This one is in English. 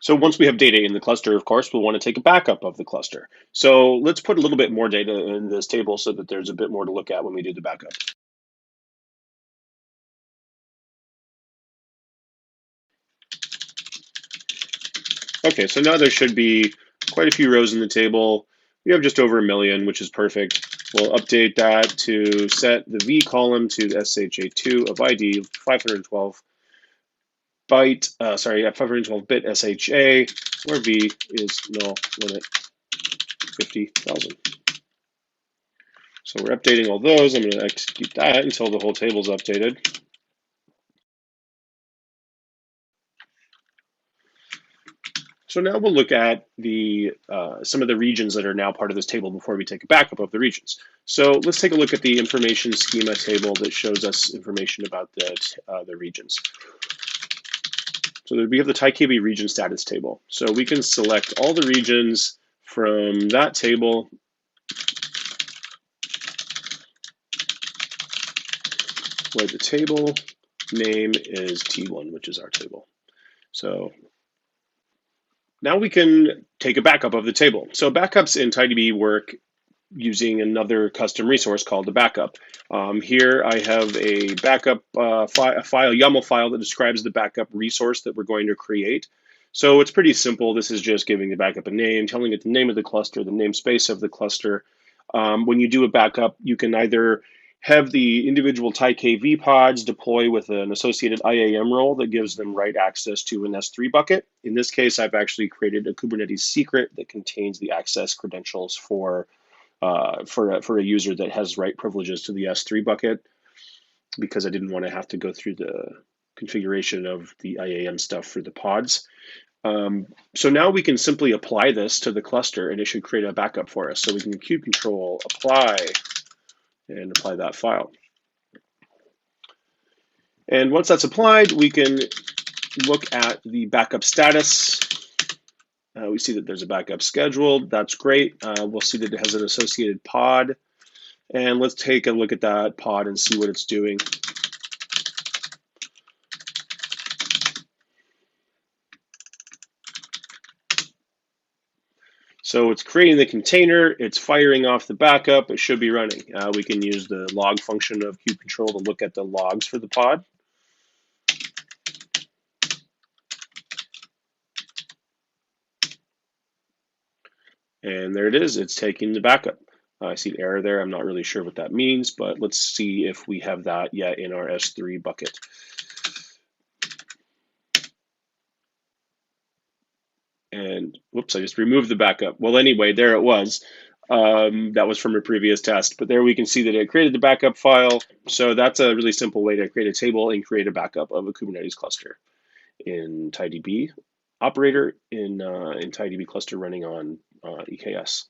So once we have data in the cluster, of course, we'll want to take a backup of the cluster. So let's put a little bit more data in this table so that there's a bit more to look at when we do the backup. Okay, so now there should be quite a few rows in the table. We have just over 1 million, which is perfect. We'll update that to set the V column to the SHA2 of ID 512 512-bit SHA, where V is null limit 50,000. So we're updating all those. I'm going to execute that until the whole table is updated. So now we'll look at the some of the regions that are now part of this table before we take a backup of the regions. So let's take a look at the information schema table that shows us information about the regions. So we have the TiDB region status table. So we can select all the regions from that table where the table name is T1, which is our table. So now we can take a backup of the table. So backups in TiDB work using another custom resource called the backup. Here I have a backup YAML file that describes the backup resource that we're going to create. So it's pretty simple. This is just giving the backup a name, telling it the name of the cluster, the namespace of the cluster. When you do a backup, you can either have the individual TiKV pods deploy with an associated IAM role that gives them write access to an S3 bucket. In this case, I've actually created a Kubernetes secret that contains the access credentials for a user that has write privileges to the S3 bucket, because I didn't want to have to go through the configuration of the IAM stuff for the pods. So now we can simply apply this to the cluster and it should create a backup for us. So we can Q control apply and apply that file. And once that's applied, we can look at the backup status. We see that there's a backup scheduled. That's great. We'll see that it has an associated pod. And let's take a look at that pod and see what it's doing. So it's creating the container, it's firing off the backup, it should be running. We can use the log function of kubectl to look at the logs for the pod. And there it is, it's taking the backup. I see an error there, I'm not really sure what that means, but let's see if we have that yet in our S3 bucket. And whoops, I just removed the backup. Well, anyway, there it was. That was from a previous test, but there we can see that it created the backup file. So that's a really simple way to create a table and create a backup of a Kubernetes cluster in TiDB operator in TiDB cluster running on EKS.